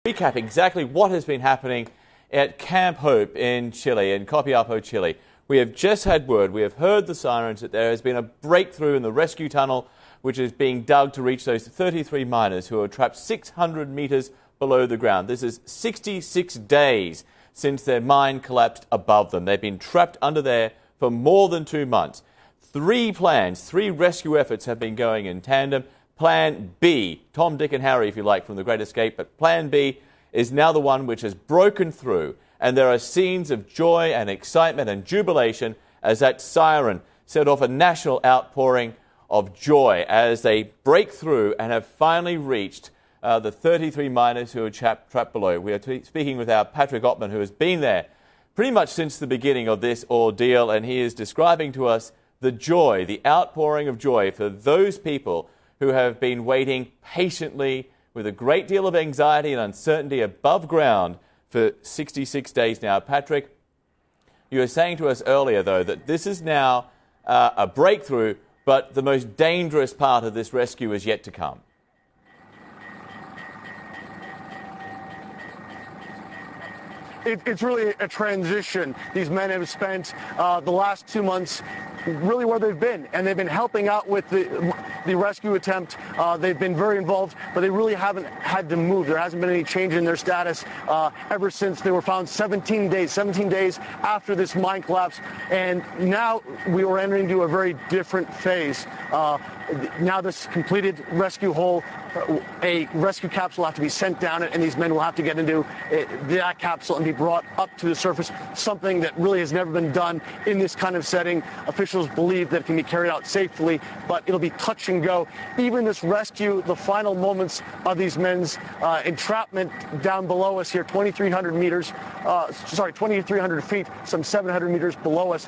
Recap exactly what has been happening at Camp Hope in Chile, in Copiapo, Chile. We have just had word, we have heard the sirens, that there has been a breakthrough in the rescue tunnel which is being dug to reach those 33 miners who are trapped 600 meters below the ground. This is 66 days since their mine collapsed above them. They've been trapped under there for more than 2 months. Three rescue efforts have been going in tandem. Plan B, Tom, Dick and Harry, if you like, from The Great Escape, but Plan B is now the one which has broken through, and there are scenes of joy and excitement and jubilation as that siren set off a national outpouring of joy as they break through and have finally reached the 33 miners who are trapped below. We are speaking with our Patrick Ottman, who has been there pretty much since the beginning of this ordeal, and he is describing to us the joy, the outpouring of joy for those people who have been waiting patiently with a great deal of anxiety and uncertainty above ground for 66 days now. Patrick, you were saying to us earlier, though, that this is now a breakthrough, but the most dangerous part of this rescue is yet to come. It's really a transition. These men have spent the last 2 months really where they've been, and they've been helping out with the rescue attempt. They've been very involved, but they really haven't had to move. There hasn't been any change in their status ever since they were found 17 days after this mine collapse. And now we were entering into a very different phase. Now this completed rescue hole, a rescue capsule will have to be sent down it, and these men will have to get into that capsule and be brought up to the surface, something that really has never been done in this kind of setting. Officials believe that it can be carried out safely, but it'll be touch and go. Even this rescue, the final moments of these men's entrapment down below us here, 2,300 feet, some 700 meters below us.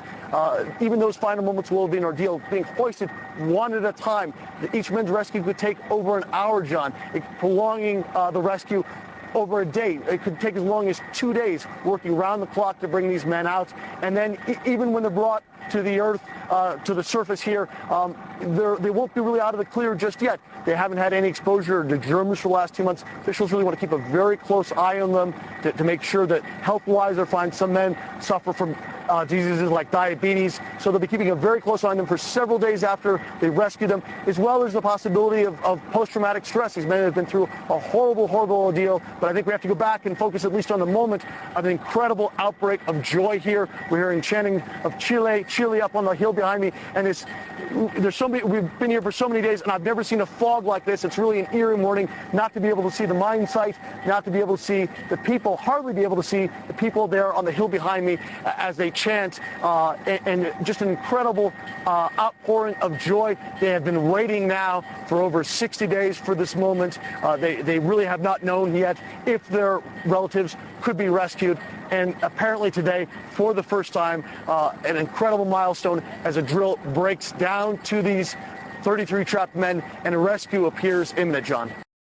Even those final moments will be an ordeal, being hoisted one at a time. Each men's rescue could take over an hour, John, prolonging the rescue over a day. It could take as long as 2 days, working around the clock to bring these men out. And then even when they're brought to the earth, to the surface here, they won't be really out of the clear just yet. They haven't had any exposure to germs for the last 2 months. Officials really want to keep a very close eye on them to make sure that health-wise they're fine. Some men suffer from diseases like diabetes, so they'll be keeping a very close eye on them for several days after they rescue them, as well as the possibility of post-traumatic stress. These men have been through a horrible ordeal, but I think we have to go back and focus at least on the moment of an incredible outbreak of joy here. We're hearing chanting of Chile up on the hill behind me, and we've been here for so many days, and I've never seen a fog like this. It's really an eerie morning, not to be able to see the mine site, not to be able to see the people, hardly be able to see the people there on the hill behind me as they chant, and just an incredible outpouring of joy. They have been waiting now for over 60 days for this moment. They really have not known yet if their relatives could be rescued. And apparently today, for the first time, an incredible milestone as a drill breaks down to these 33 trapped men and a rescue appears imminent, John.